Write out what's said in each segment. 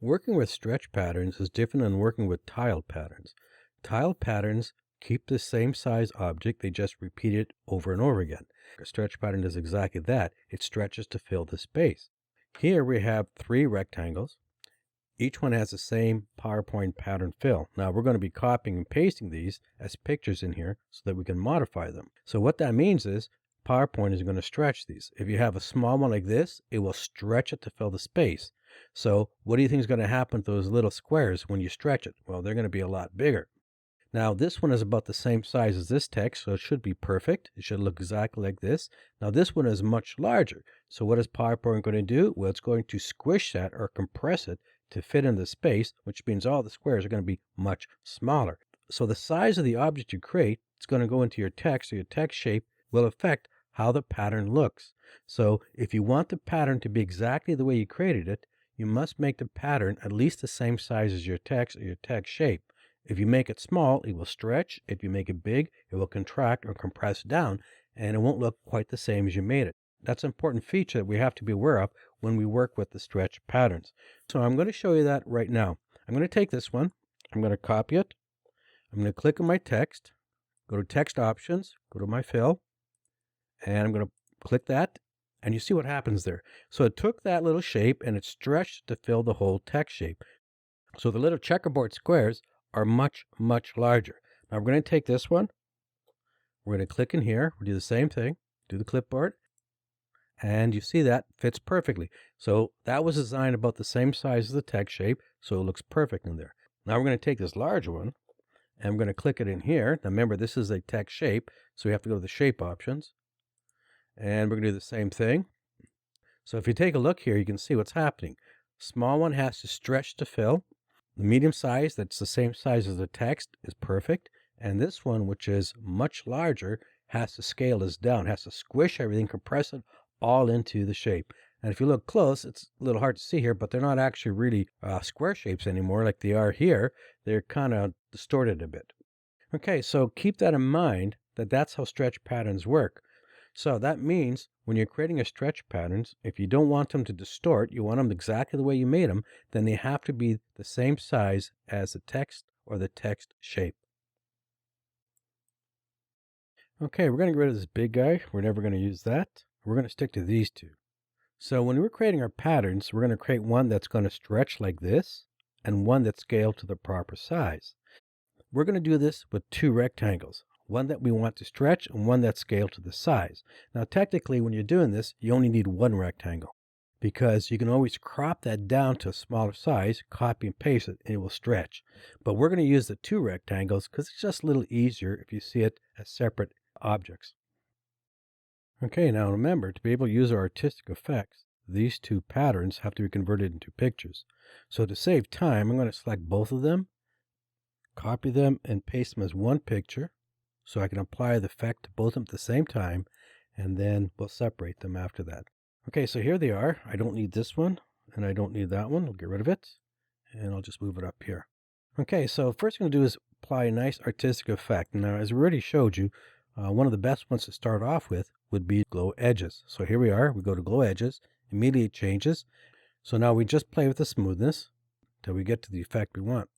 Working with stretch patterns is different than working with tile patterns. Tile patterns keep the same size object, they just repeat it over and over again. A stretch pattern does exactly that. It stretches to fill the space. Here we have three rectangles. Each one has the same PowerPoint pattern fill. Now we're going to be copying and pasting these as pictures in here so that we can modify them. So what that means is PowerPoint is going to stretch these. If you have a small one like this, it will stretch it to fill the space. So what do you think is going to happen to those little squares when you stretch it? Well, they're going to be a lot bigger. Now this one is about the same size as this text, so it should be perfect. It should look exactly like this. Now this one is much larger. So what is PowerPoint going to do? Well, it's going to squish that or compress it to fit in the space, which means all the squares are going to be much smaller. So the size of the object you create is going to go into your text, so your text shape will affect how the pattern looks. So if you want the pattern to be exactly the way you created it, you must make the pattern at least the same size as your text or your text shape. If you make it small, it will stretch. If you make it big, it will contract or compress down, and it won't look quite the same as you made it. That's an important feature that we have to be aware of when we work with the stretch patterns. So I'm going to show you that right now. I'm going to take this one. I'm going to copy it. I'm going to click on my text, go to text options, go to my fill, and I'm going to click that, and you see what happens there. So it took that little shape and it stretched to fill the whole text shape. So the little checkerboard squares are much, much larger. Now we're going to take this one. We're going to click in here. We'll do the same thing. Do the clipboard. And you see that fits perfectly. So that was designed about the same size as the text shape, so it looks perfect in there. Now we're going to take this large one, and I'm going to click it in here. Now remember, this is a text shape, so we have to go to the shape options. And we're going to do the same thing. So if you take a look here, you can see what's happening. Small one has to stretch to fill. The medium size, that's the same size as the text, is perfect. And this one, which is much larger, has to scale this down, has to squish everything, compress it all into the shape. And if you look close, it's a little hard to see here, but they're not actually really square shapes anymore like they are here. They're kind of distorted a bit. Okay, so keep that in mind, that that's how stretch patterns work. So that means when you're creating a stretch patterns, if you don't want them to distort, you want them exactly the way you made them, then they have to be the same size as the text or the text shape. Okay, we're going to get rid of this big guy. We're never going to use that. We're going to stick to these two. So when we're creating our patterns, we're going to create one that's going to stretch like this and one that's scaled to the proper size. We're going to do this with two rectangles. One that we want to stretch and one that's scaled to the size. Now technically when you're doing this, you only need one rectangle because you can always crop that down to a smaller size, copy and paste it, and it will stretch. But we're going to use the two rectangles because it's just a little easier if you see it as separate objects. Okay, now remember, to be able to use our artistic effects, these two patterns have to be converted into pictures. So to save time, I'm going to select both of them, copy them, and paste them as one picture. So I can apply the effect to both of them at the same time, and then we'll separate them after that. Okay, so here they are. I don't need this one, and I don't need that one. I'll get rid of it, and I'll just move it up here. Okay, so first I'm going to do is apply a nice artistic effect. Now, as we already showed you, one of the best ones to start off with would be glow edges. So here we are. We go to glow edges. Immediately it changes. So now we just play with the smoothness until we get to the effect we want.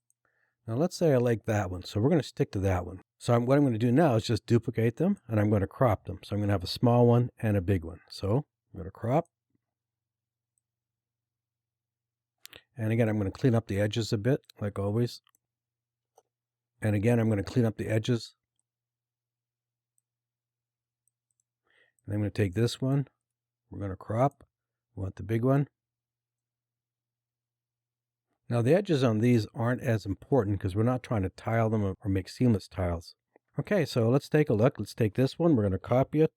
Now let's say I like that one, so we're going to stick to that one. So what I'm going to do now is just duplicate them, and I'm going to crop them. So I'm going to have a small one and a big one. So I'm going to crop. And again, I'm going to clean up the edges a bit, like always. And again, I'm going to clean up the edges. And I'm going to take this one. We're going to crop. We want the big one. Now the edges on these aren't as important because we're not trying to tile them or make seamless tiles. Okay, so let's take a look. Let's take this one. We're going to copy it.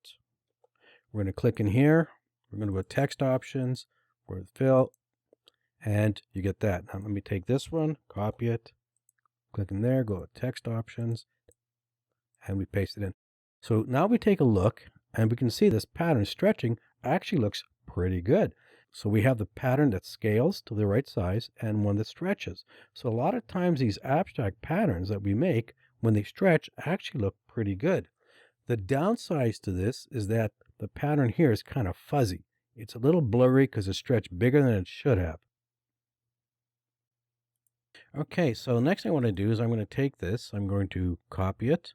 We're going to click in here. We're going to go to text options. We're going to fill. And you get that. Now let me take this one, copy it, click in there, go to text options, and we paste it in. So now we take a look and we can see this pattern stretching actually looks pretty good. So we have the pattern that scales to the right size and one that stretches. So a lot of times these abstract patterns that we make, when they stretch, actually look pretty good. The downside to this is that the pattern here is kind of fuzzy. It's a little blurry because it's stretched bigger than it should have. Okay, so next thing I want to do is I'm going to take this, I'm going to copy it.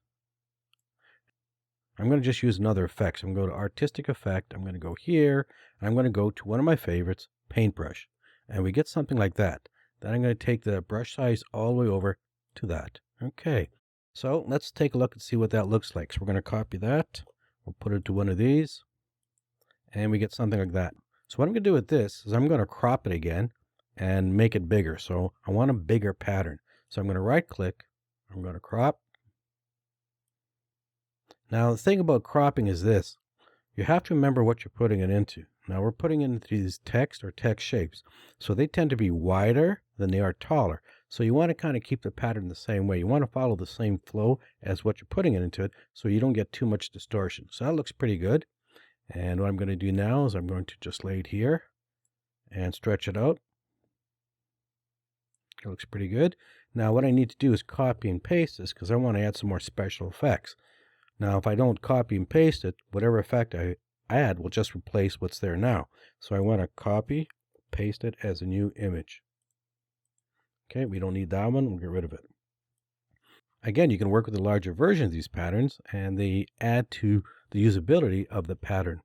I'm going to just use another effect. So I'm going to go to Artistic Effect. I'm going to go here. I'm going to go to one of my favorites, Paintbrush. And we get something like that. Then I'm going to take the brush size all the way over to that. Okay, so let's take a look and see what that looks like. So we're going to copy that. We'll put it to one of these. And we get something like that. So what I'm going to do with this is I'm going to crop it again and make it bigger. So I want a bigger pattern. So I'm going to right click. I'm going to crop. Now, the thing about cropping is this. You have to remember what you're putting it into. Now, we're putting it into these text or text shapes. So they tend to be wider than they are taller. So you want to kind of keep the pattern the same way. You want to follow the same flow as what you're putting it into it so you don't get too much distortion. So that looks pretty good. And what I'm going to do now is I'm going to just lay it here and stretch it out. It looks pretty good. Now, what I need to do is copy and paste this because I want to add some more special effects. Now, if I don't copy and paste it, whatever effect I add will just replace what's there now. So I want to copy, paste it as a new image. Okay, we don't need that one. We'll get rid of it. Again, you can work with a larger version of these patterns, and they add to the usability of the pattern.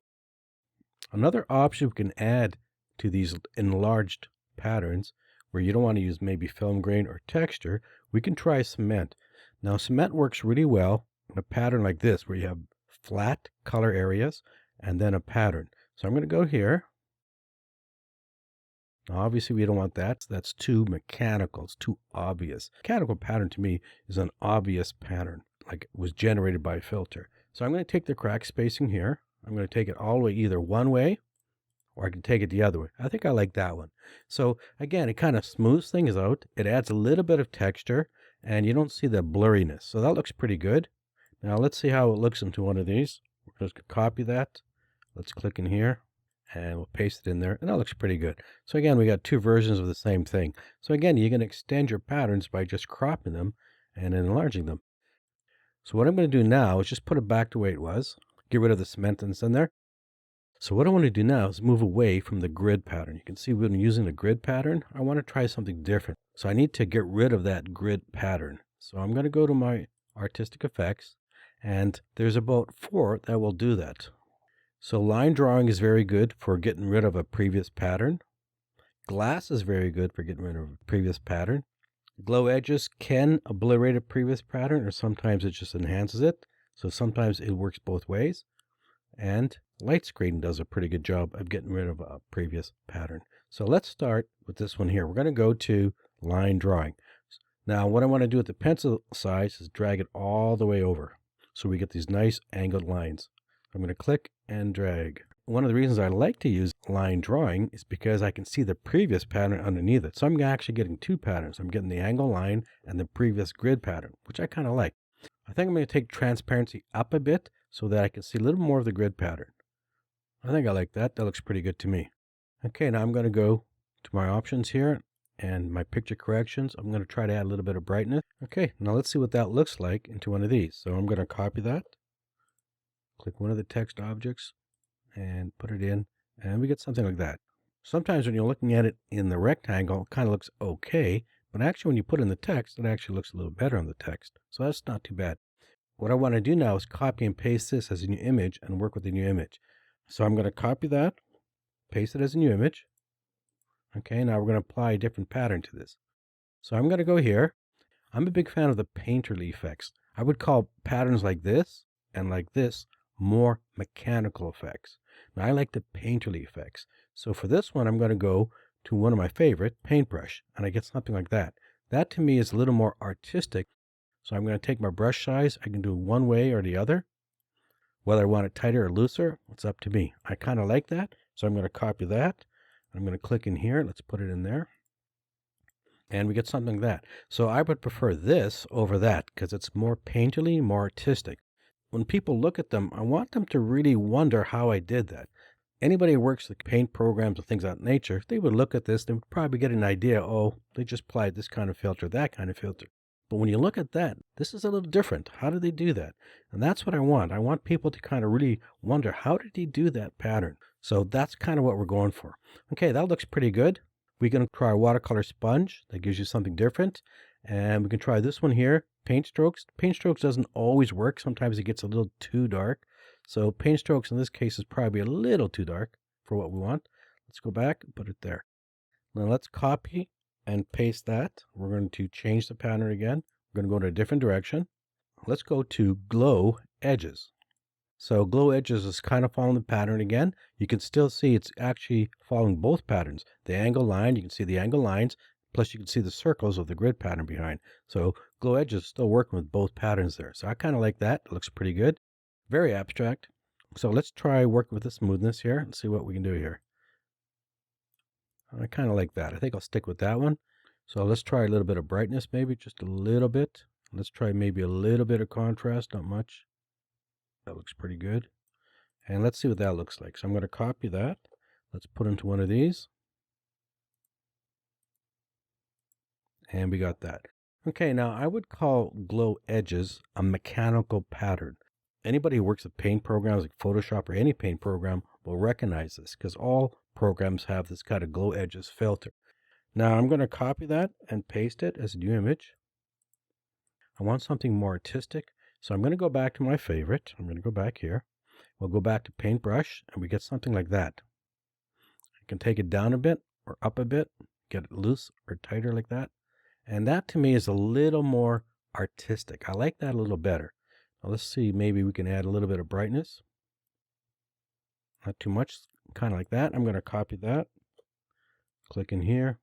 Another option we can add to these enlarged patterns, where you don't want to use maybe film grain or texture, we can try cement. Now, cement works really well in a pattern like this, where you have flat color areas and then a pattern. So I'm going to go here. Now, obviously, we don't want that. That's too mechanical. It's too obvious. Mechanical pattern to me is an obvious pattern, like it was generated by a filter. So I'm going to take the crack spacing here. I'm going to take it all the way either one way, or I can take it the other way. I think I like that one. So again, it kind of smooths things out. It adds a little bit of texture, and you don't see the blurriness. So that looks pretty good. Now let's see how it looks into one of these. We're just going to copy that. Let's click in here, and we'll paste it in there, and that looks pretty good. So again, we got two versions of the same thing. So again, you can extend your patterns by just cropping them and enlarging them. So what I'm going to do now is just put it back the way it was. Get rid of the cement that's in there. So what I want to do now is move away from the grid pattern. You can see when I'm using the grid pattern, I want to try something different. So I need to get rid of that grid pattern. So I'm going to go to my Artistic Effects, and there's about 4 that will do that. So line drawing is very good for getting rid of a previous pattern. Glass is very good for getting rid of a previous pattern. Glow edges can obliterate a previous pattern, or sometimes it just enhances it. So sometimes it works both ways. And light screen does a pretty good job of getting rid of a previous pattern. So let's start with this one here. We're going to go to line drawing. Now, what I want to do with the pencil size is drag it all the way over, so we get these nice angled lines. I'm going to click and drag. One of the reasons I like to use line drawing is because I can see the previous pattern underneath it. So I'm actually getting 2 patterns. I'm getting the angle line and the previous grid pattern, which I kind of like. I think I'm going to take transparency up a bit so that I can see a little more of the grid pattern. I think I like that. That looks pretty good to me. Okay, now I'm going to go to my options here and my picture corrections. I'm going to try to add a little bit of brightness. Okay, now let's see what that looks like into one of these. So I'm going to copy that, click one of the text objects, and put it in, and we get something like that. Sometimes when you're looking at it in the rectangle, it kind of looks okay, but actually when you put in the text, it actually looks a little better on the text. So that's not too bad. What I want to do now is copy and paste this as a new image and work with the new image. So I'm going to copy that, paste it as a new image. Okay, now we're going to apply a different pattern to this. So I'm going to go here. I'm a big fan of the painterly effects. I would call patterns like this and like this more mechanical effects. Now I like the painterly effects. So for this one, I'm going to go to one of my favorite, Paintbrush, and I get something like that. That to me is a little more artistic. So I'm going to take my brush size. I can do one way or the other. Whether I want it tighter or looser, it's up to me. I kind of like that. So I'm going to copy that. I'm going to click in here. Let's put it in there. And we get something like that. So I would prefer this over that because it's more painterly, more artistic. When people look at them, I want them to really wonder how I did that. Anybody who works with paint programs and things of that nature, they would look at this, they would probably get an idea, oh, they just applied this kind of filter, that kind of filter. But when you look at that, this is a little different. How did they do that? And that's what I want. I want people to kind of really wonder, how did he do that pattern? So that's kind of what we're going for. Okay, that looks pretty good. We can try watercolor sponge. That gives you something different. And we can try this one here, paint strokes. Paint strokes doesn't always work. Sometimes it gets a little too dark. So paint strokes in this case is probably a little too dark for what we want. Let's go back and put it there. Now let's copy and paste that. We're going to change the pattern again. We're going to go in a different direction. Let's go to glow edges. So glow edges is kind of following the pattern again. You can still see it's actually following both patterns. The angle line, you can see the angle lines, plus you can see the circles of the grid pattern behind. So glow edges is still working with both patterns there. So I kind of like that. It looks pretty good. Very abstract. So let's try working with the smoothness here and see what we can do here. I kind of like that. I think I'll stick with that one. So let's try a little bit of brightness, maybe just a little bit. Let's try maybe a little bit of contrast, not much. That looks pretty good. And let's see what that looks like. So I'm going to copy that. Let's put into one of these. And we got that. Okay, now I would call glow edges a mechanical pattern. Anybody who works with paint programs like Photoshop or any paint program will recognize this because all programs have this kind of glow edges filter. Now I'm going to copy that and paste it as a new image. I want something more artistic. So I'm going to go back to my favorite. I'm going to go back here. We'll go back to paintbrush and we get something like that. I can take it down a bit or up a bit, get it loose or tighter like that. And that to me is a little more artistic. I like that a little better. Now let's see, maybe we can add a little bit of brightness. Not too much, kind of like that. I'm going to copy that. Click in here.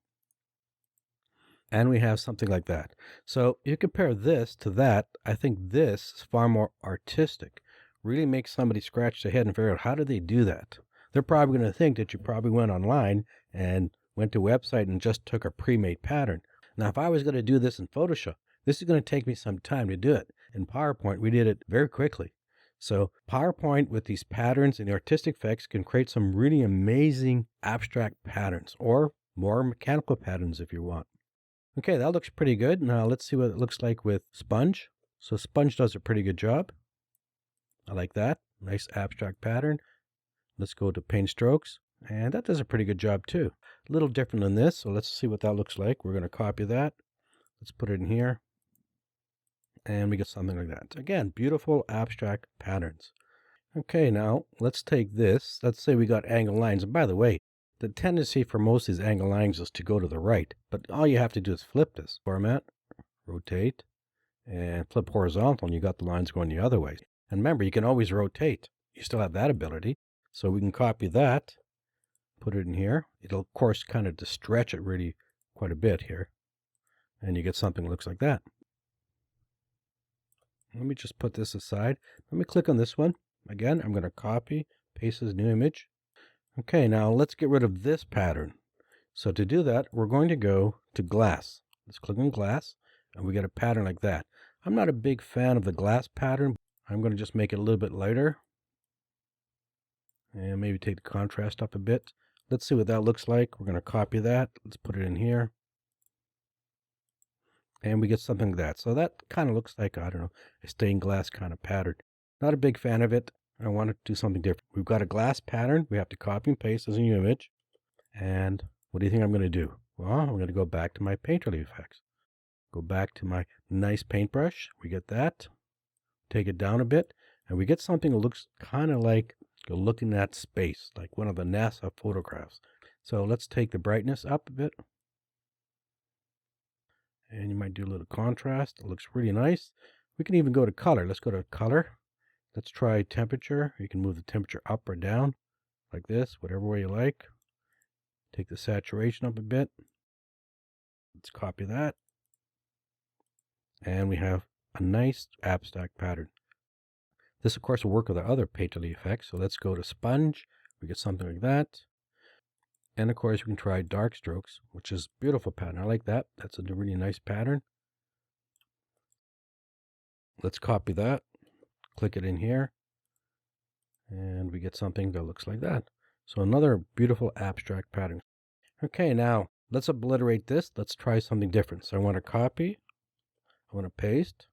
And we have something like that. So you compare this to that, I think this is far more artistic. Really makes somebody scratch their head and figure out how did they do that? They're probably going to think that you probably went online and went to a website and just took a pre-made pattern. Now, if I was going to do this in Photoshop, this is going to take me some time to do it. In PowerPoint, we did it very quickly. So PowerPoint with these patterns and the artistic effects can create some really amazing abstract patterns or more mechanical patterns if you want. Okay, that looks pretty good. Now let's see what it looks like with sponge. So sponge does a pretty good job. I like that. Nice abstract pattern. Let's go to paint strokes. And that does a pretty good job too. A little different than this. So let's see what that looks like. We're going to copy that. Let's put it in here. And we get something like that. Again, beautiful abstract patterns. Okay, now let's take this. Let's say we got angle lines. And by the way, the tendency for most of these angle lines is to go to the right, but all you have to do is flip this. Format, rotate, and flip horizontal, and you got the lines going the other way. And remember, you can always rotate. You still have that ability. So we can copy that, put it in here. It'll, of course, kind of to stretch it really quite a bit here. And you get something that looks like that. Let me just put this aside. Let me click on this one. Again, I'm going to copy, paste this new image. Okay, now let's get rid of this pattern. So to do that, we're going to go to glass. Let's click on glass, and we get a pattern like that. I'm not a big fan of the glass pattern. I'm going to just make it a little bit lighter. And maybe take the contrast up a bit. Let's see what that looks like. We're going to copy that. Let's put it in here. And we get something like that. So that kind of looks like, I don't know, a stained glass kind of pattern. Not a big fan of it. I want to do something different. We've got a glass pattern. We have to copy and paste as a new image. And what do you think I'm going to do? Well, I'm going to go back to my painterly effects. Go back to my nice paintbrush. We get that. Take it down a bit. And we get something that looks kind of like you're looking at space, like one of the NASA photographs. So let's take the brightness up a bit. And you might do a little contrast. It looks really nice. We can even go to color. Let's go to color. Let's try temperature. You can move the temperature up or down like this, whatever way you like. Take the saturation up a bit. Let's copy that. And we have a nice abstract pattern. This, of course, will work with our other painterly effects. So let's go to sponge. We get something like that. And, of course, we can try dark strokes, which is a beautiful pattern. I like that. That's a really nice pattern. Let's copy that. Click it in here, and we get something that looks like that. So another beautiful abstract pattern. Okay, now let's obliterate this. Let's try something different. So I want to copy. I want to paste.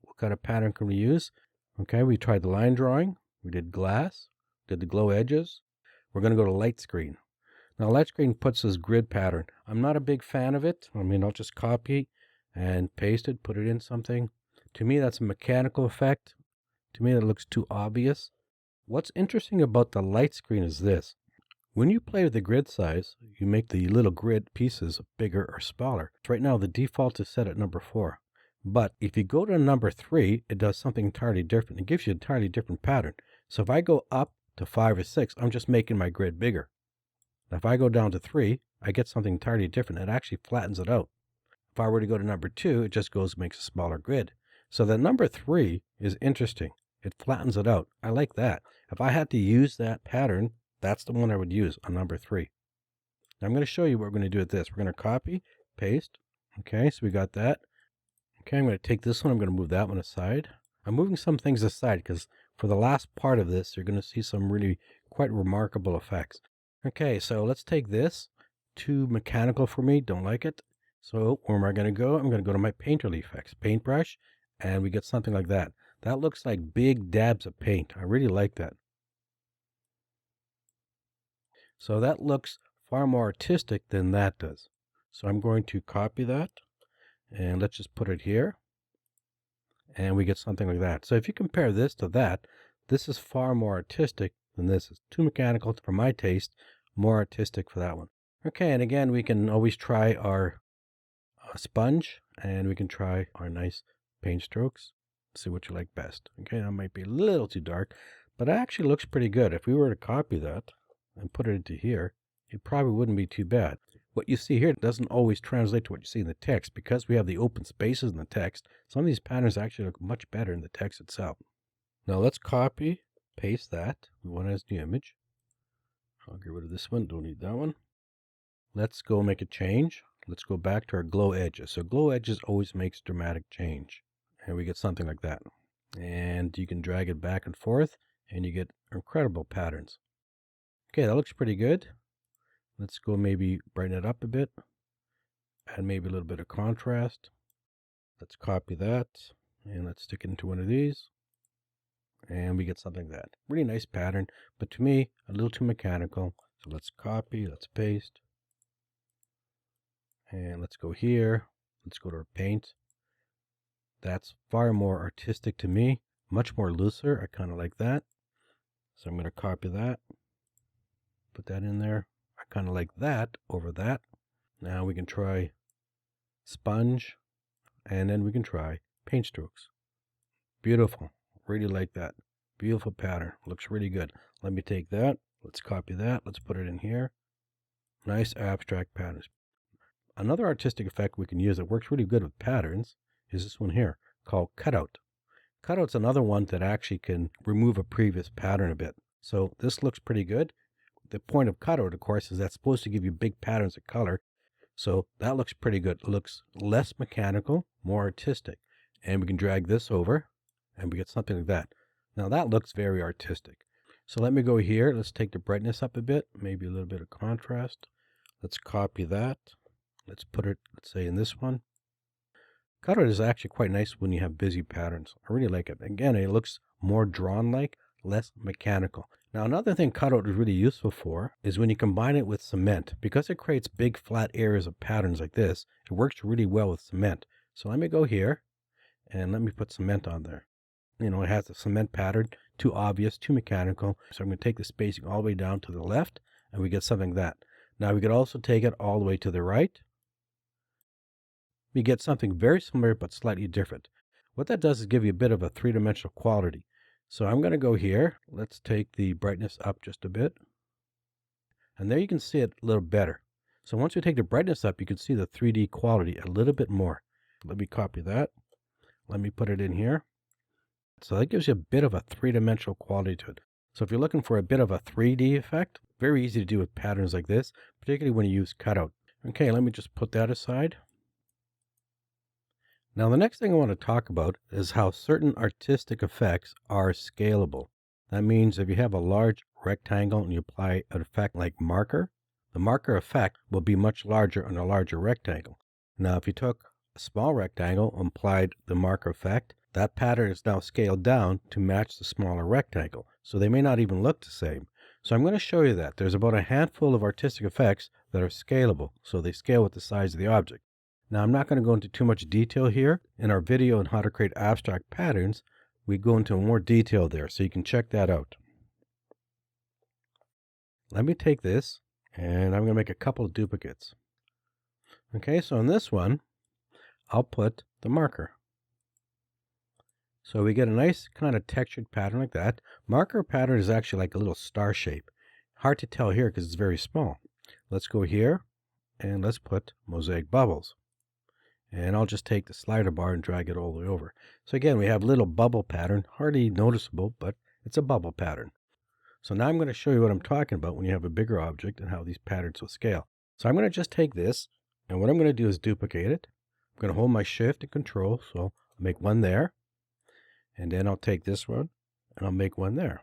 What kind of pattern can we use? Okay, we tried the line drawing. We did glass. Did the glow edges. We're going to go to light screen. Now light screen puts this grid pattern. I'm not a big fan of it. I mean, I'll just copy and paste it, put it in something. To me, that's a mechanical effect. To me, that looks too obvious. What's interesting about the light screen is this. When you play with the grid size, you make the little grid pieces bigger or smaller. Right now, the default is set at number 4. But if you go to number 3, it does something entirely different. It gives you an entirely different pattern. So if I go up to 5 or 6, I'm just making my grid bigger. Now, if I go down to 3, I get something entirely different. It actually flattens it out. If I were to go to number 2, it just goes and makes a smaller grid. So the number 3 is interesting. It flattens it out. I like that. If I had to use that pattern, that's the one I would use on number 3. Now I'm going to show you what we're going to do with this. We're going to copy, paste. Okay, so we got that. Okay, I'm going to take this one. I'm going to move that one aside. I'm moving some things aside because for the last part of this, you're going to see some really quite remarkable effects. Okay, so let's take this. Too mechanical for me. Don't like it. So where am I going to go? I'm going to go to my painterly effects, paintbrush, and we get something like that. That looks like big dabs of paint. I really like that. So that looks far more artistic than that does. So I'm going to copy that, and let's just put it here, and we get something like that. So if you compare this to that, this is far more artistic than this. It's too mechanical for my taste, more artistic for that one. Okay, and again, we can always try our sponge, and we can try our nice paint strokes. See what you like best. Okay, that might be a little too dark, but it actually looks pretty good. If we were to copy that and put it into here, it probably wouldn't be too bad. What you see here doesn't always translate to what you see in the text. Because we have the open spaces in the text, some of these patterns actually look much better in the text itself. Now let's copy, paste that. We want it as the image. I'll get rid of this one, don't need that one. Let's go make a change. Let's go back to our glow edges. So glow edges always makes dramatic change. And we get something like that. And you can drag it back and forth, and you get incredible patterns. Okay, that looks pretty good. Let's go maybe brighten it up a bit. Add maybe a little bit of contrast. Let's copy that, and let's stick it into one of these. And we get something like that. Really nice pattern, but to me, a little too mechanical. So let's copy, let's paste. And let's go here. Let's go to our paint. That's far more artistic to me, much more looser. I kind of like that. So I'm going to copy that, put that in there. I kind of like that over that. Now we can try sponge, and then we can try paint strokes. Beautiful. Really like that. Beautiful pattern. Looks really good. Let me take that. Let's copy that. Let's put it in here. Nice abstract patterns. Another artistic effect we can use that works really good with patterns is this one here called cutout. Cutout's another one that actually can remove a previous pattern a bit. So this looks pretty good. The point of cutout, of course, is that's supposed to give you big patterns of color. So that looks pretty good. It looks less mechanical, more artistic. And we can drag this over, and we get something like that. Now that looks very artistic. So let me go here. Let's take the brightness up a bit, maybe a little bit of contrast. Let's copy that. Let's put it, let's say, in this one. Cutout is actually quite nice when you have busy patterns. I really like it. Again, it looks more drawn-like, less mechanical. Now, another thing cutout is really useful for is when you combine it with cement. Because it creates big flat areas of patterns like this, it works really well with cement. So let me go here, and let me put cement on there. You know, it has a cement pattern, too obvious, too mechanical. So I'm going to take the spacing all the way down to the left, and we get something like that. Now, we could also take it all the way to the right. We get something very similar but slightly different. What that does is give you a bit of a three-dimensional quality. So I'm going to go here. Let's take the brightness up just a bit. And there you can see it a little better. So once we take the brightness up, you can see the 3D quality a little bit more. Let me copy that. Let me put it in here. So that gives you a bit of a three-dimensional quality to it. So if you're looking for a bit of a 3D effect, very easy to do with patterns like this, particularly when you use cutout. Okay, let me just put that aside. Now, the next thing I want to talk about is how certain artistic effects are scalable. That means if you have a large rectangle and you apply an effect like marker, the marker effect will be much larger on a larger rectangle. Now, if you took a small rectangle and applied the marker effect, that pattern is now scaled down to match the smaller rectangle. So they may not even look the same. So I'm going to show you that. There's about a handful of artistic effects that are scalable, so they scale with the size of the object. Now, I'm not going to go into too much detail here. In our video on how to create abstract patterns, we go into more detail there, so you can check that out. Let me take this, and I'm going to make a couple of duplicates. Okay, so on this one, I'll put the marker. So we get a nice kind of textured pattern like that. Marker pattern is actually like a little star shape. Hard to tell here because it's very small. Let's go here, and let's put mosaic bubbles. And I'll just take the slider bar and drag it all the way over. So again, we have a little bubble pattern, hardly noticeable, but it's a bubble pattern. So now I'm going to show you what I'm talking about when you have a bigger object and how these patterns will scale. So I'm going to just take this, and what I'm going to do is duplicate it. I'm going to hold my shift and control, so I'll make one there. And then I'll take this one, and I'll make one there.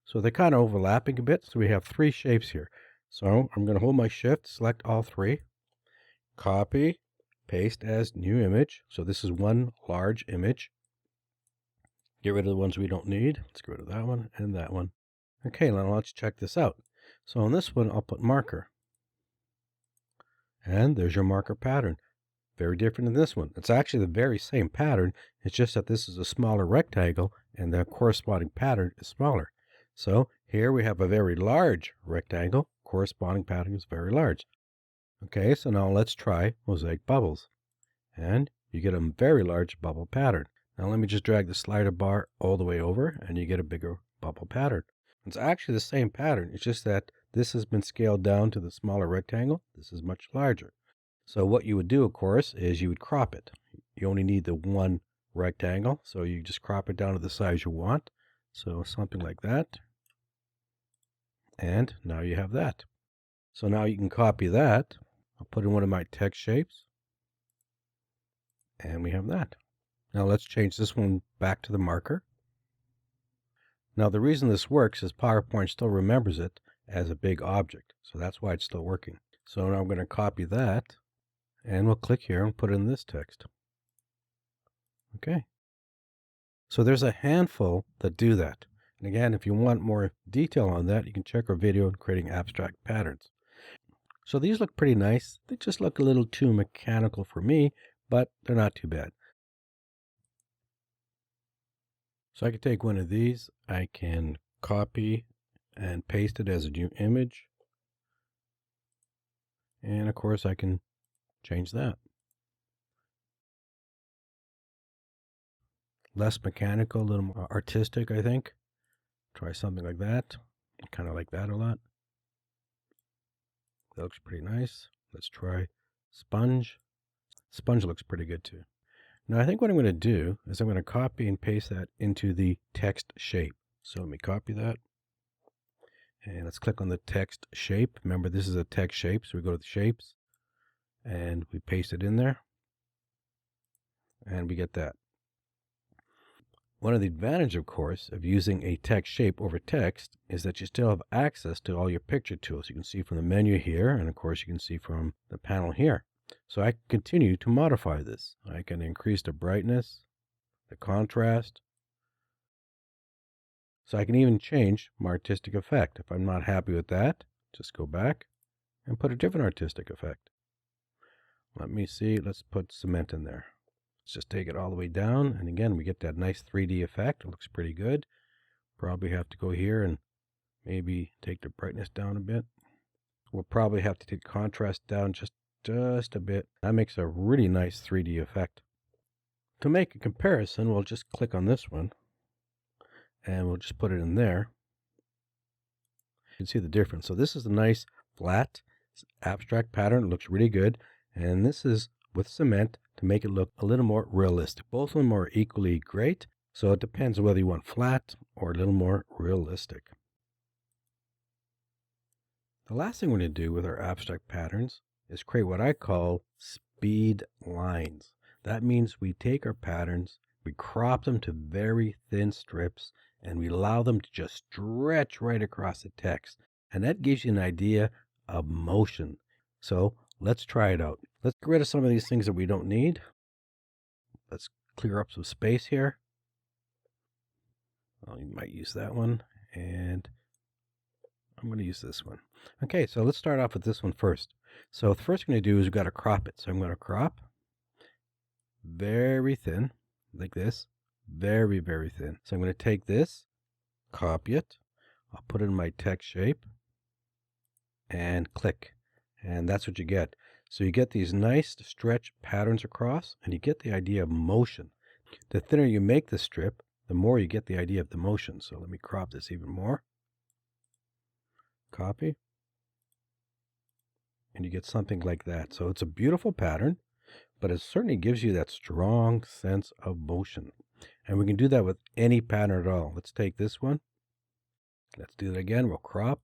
So they're kind of overlapping a bit, so we have three shapes here. So I'm going to hold my shift, select all three, copy, paste as new image. So this is one large image. Get rid of the ones we don't need. Let's get rid of that one and that one. Okay, now let's check this out. So on this one, I'll put marker. And there's your marker pattern. Very different than this one. It's actually the very same pattern. It's just that this is a smaller rectangle and the corresponding pattern is smaller. So here we have a very large rectangle. Corresponding pattern is very large. Okay, so now let's try mosaic bubbles. And you get a very large bubble pattern. Now let me just drag the slider bar all the way over and you get a bigger bubble pattern. It's actually the same pattern. It's just that this has been scaled down to the smaller rectangle. This is much larger. So what you would do, of course, is you would crop it. You only need the one rectangle, so you just crop it down to the size you want. So something like that. And now you have that. So now you can copy that. I'll put in one of my text shapes. And we have that. Now let's change this one back to the marker. Now the reason this works is PowerPoint still remembers it as a big object. So that's why it's still working. So now I'm going to copy that. And we'll click here and put in this text. Okay. So there's a handful that do that. And again, if you want more detail on that, you can check our video on creating abstract patterns. So these look pretty nice. They just look a little too mechanical for me, but they're not too bad. So I can take one of these. I can copy and paste it as a new image. And of course, I can change that. Less mechanical, a little more artistic, I think. Try something like that. I kind of like that a lot. That looks pretty nice. Let's try sponge. Sponge looks pretty good too. Now I think what I'm going to do is I'm going to copy and paste that into the text shape. So let me copy that. And let's click on the text shape. Remember, this is a text shape, so we go to the shapes and we paste it in there. And we get that. One of the advantages, of course, of using a text shape over text is that you still have access to all your picture tools. You can see from the menu here, and of course you can see from the panel here. So I can continue to modify this. I can increase the brightness, the contrast. So I can even change my artistic effect. If I'm not happy with that, just go back and put a different artistic effect. Let me see, let's put cement in there. Let's just take it all the way down, and again, we get that nice 3D effect. It looks pretty good. Probably have to go here and maybe take the brightness down a bit. We'll probably have to take contrast down just a bit. That makes a really nice 3D effect. To make a comparison, we'll just click on this one, and we'll just put it in there. You can see the difference. So this is a nice, flat, abstract pattern. It looks really good, and this is with cement to make it look a little more realistic. Both of them are equally great, so it depends whether you want flat or a little more realistic. The last thing we're going to do with our abstract patterns is create what I call speed lines. That means we take our patterns, we crop them to very thin strips, and we allow them to just stretch right across the text. And that gives you an idea of motion. So let's try it out. Let's get rid of some of these things that we don't need. Let's clear up some space here. Well, you might use that one. And I'm going to use this one. Okay, so let's start off with this one first. So the first thing I'm going to do is we've got to crop it. So I'm going to crop very thin, like this, very, very thin. So I'm going to take this, copy it, I'll put it in my text shape, and click. And that's what you get. So you get these nice stretch patterns across, and you get the idea of motion. The thinner you make the strip, the more you get the idea of the motion. So let me crop this even more. Copy. And you get something like that. So it's a beautiful pattern, but it certainly gives you that strong sense of motion. And we can do that with any pattern at all. Let's take this one. Let's do it again. We'll crop.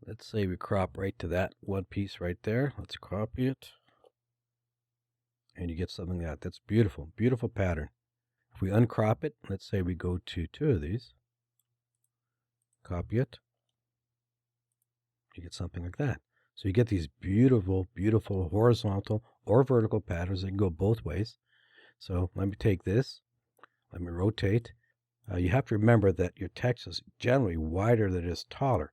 Let's say we crop right to that one piece right there. Let's copy it. And you get something like that. That's beautiful. Beautiful pattern. If we uncrop it, let's say we go to 2 of these. Copy it. You get something like that. So you get these beautiful, beautiful horizontal or vertical patterns that can go both ways. So let me take this. Let me rotate. You have to remember that your text is generally wider than it is taller.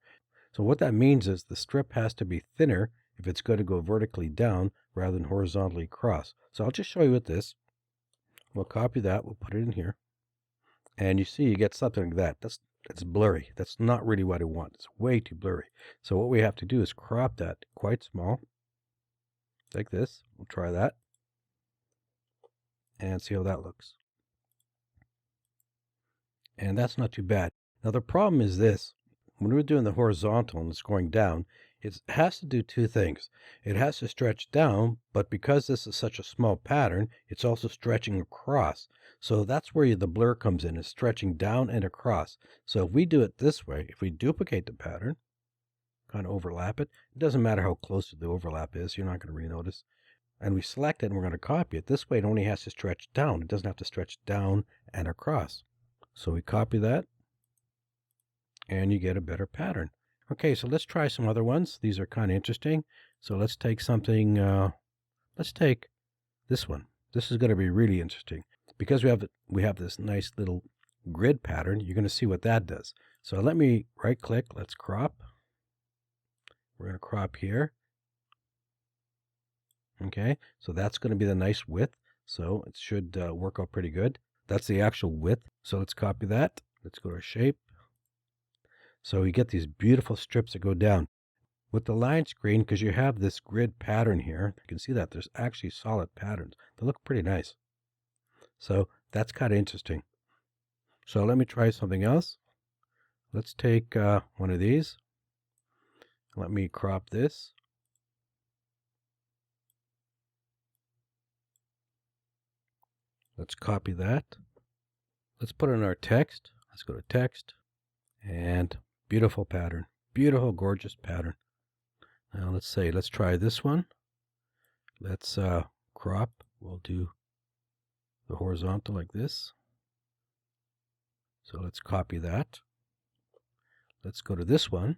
So what that means is the strip has to be thinner if it's going to go vertically down rather than horizontally across. So I'll just show you with this. We'll copy that. We'll put it in here. And you see you get something like that. That's blurry. That's not really what I want. It's way too blurry. So what we have to do is crop that quite small, like this. We'll try that and see how that looks. And that's not too bad. Now the problem is this. When we're doing the horizontal and it's going down, it has to do 2 things. It has to stretch down, but because this is such a small pattern, it's also stretching across. So that's where the blur comes in, is stretching down and across. So if we do it this way, if we duplicate the pattern, kind of overlap it, it doesn't matter how close the overlap is, you're not going to really notice. And we select it and we're going to copy it. This way it only has to stretch down. It doesn't have to stretch down and across. So we copy that, and you get a better pattern. Okay, so let's try some other ones. These are kind of interesting. So let's take something, let's take this one. This is going to be really interesting. Because we have this nice little grid pattern, you're going to see what that does. So let me right click, let's crop. We're going to crop here. Okay, so that's going to be the nice width. So it should work out pretty good. That's the actual width. So let's copy that. Let's go to shape. So you get these beautiful strips that go down. With the line screen, because you have this grid pattern here, you can see that there's actually solid patterns. They look pretty nice. So that's kind of interesting. So let me try something else. Let's take one of these. Let me crop this. Let's copy that. Let's put in our text. Let's go to text. And beautiful pattern. Beautiful, gorgeous pattern. Now let's try this one. Let's crop. We'll do the horizontal like this. So let's copy that. Let's go to this one.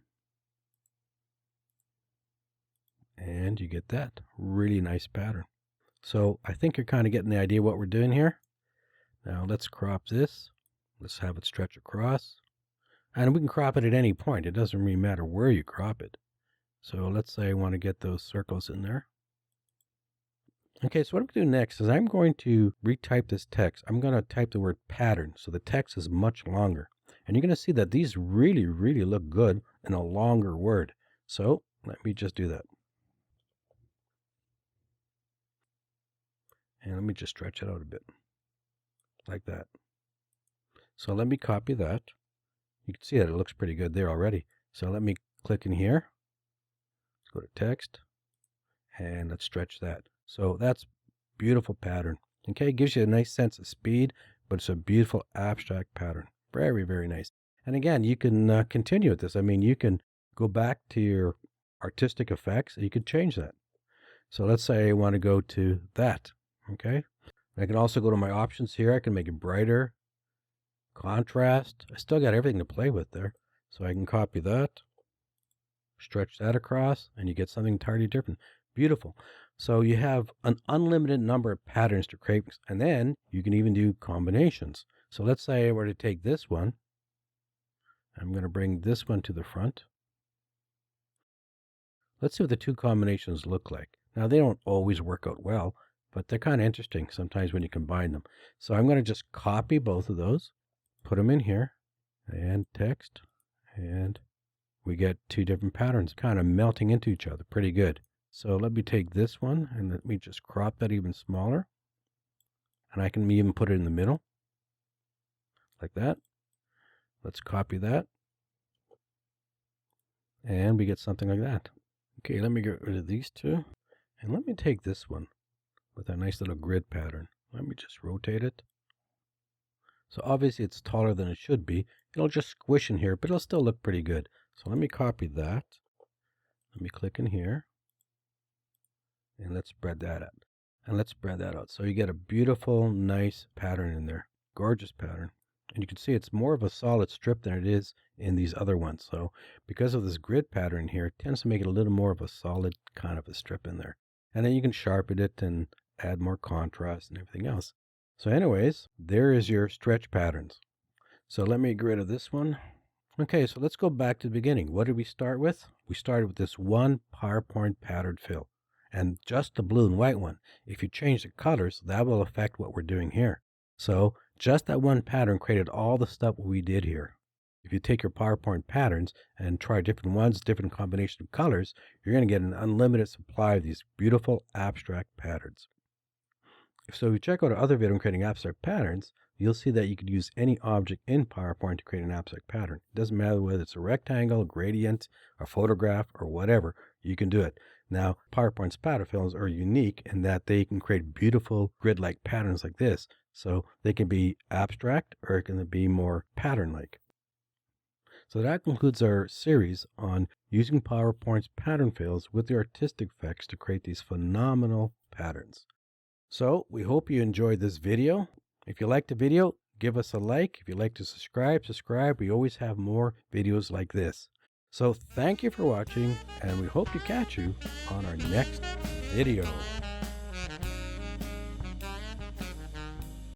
And you get that. Really nice pattern. So I think you're kind of getting the idea of what we're doing here. Now let's crop this. Let's have it stretch across. And we can crop it at any point. It doesn't really matter where you crop it. So let's say I want to get those circles in there. Okay, so what I'm going to do next is I'm going to retype this text. I'm going to type the word pattern, so the text is much longer. And you're going to see that these really, really look good in a longer word. So let me just do that. And let me just stretch it out a bit, like that. So let me copy that. You can see that it looks pretty good there already. So let me click in here. Let's go to text, and let's stretch that. So that's beautiful pattern. Okay, it gives you a nice sense of speed, but it's a beautiful abstract pattern. Very, very nice. And again, you can continue with this. I mean, you can go back to your artistic effects, and you can change that. So let's say I want to go to that. Okay, I can also go to my options here. I can make it brighter, contrast. I still got everything to play with there. So I can copy that, stretch that across, and you get something entirely different. Beautiful. So you have an unlimited number of patterns to create, and then you can even do combinations. So let's say I were to take this one, I'm going to bring this one to the front. Let's see what the two combinations look like. Now, they don't always work out well, but they're kind of interesting sometimes when you combine them. So I'm going to just copy both of those, put them in here, and text, and we get two different patterns kind of melting into each other. Pretty good. So let me take this one, and let me just crop that even smaller. And I can even put it in the middle, like that. Let's copy that. And we get something like that. Okay, let me get rid of these two. And let me take this one with a nice little grid pattern. Let me just rotate it. So obviously it's taller than it should be. It'll just squish in here, but it'll still look pretty good. So let me copy that. Let me click in here. And let's spread that out. And let's spread that out. So you get a beautiful, nice pattern in there. Gorgeous pattern. And you can see it's more of a solid strip than it is in these other ones. So because of this grid pattern here, it tends to make it a little more of a solid kind of a strip in there. And then you can sharpen it and add more contrast and everything else. So anyways, there is your stretch patterns. So let me get rid of this one. Okay, so let's go back to the beginning. What did we start with? We started with this one PowerPoint pattern fill. And just the blue and white one. If you change the colors, that will affect what we're doing here. So just that one pattern created all the stuff we did here. If you take your PowerPoint patterns and try different ones, different combination of colors, you're going to get an unlimited supply of these beautiful abstract patterns. So if you check out our other video on creating abstract patterns, you'll see that you could use any object in PowerPoint to create an abstract pattern. It doesn't matter whether it's a rectangle, gradient, a photograph, or whatever, you can do it. Now, PowerPoint's pattern fills are unique in that they can create beautiful grid-like patterns like this. So they can be abstract or it can be more pattern-like. So that concludes our series on using PowerPoint's pattern fills with the artistic effects to create these phenomenal patterns. So we hope you enjoyed this video. If you liked the video, give us a like. If you'd like to subscribe. We always have more videos like this. So thank you for watching, and we hope to catch you on our next video.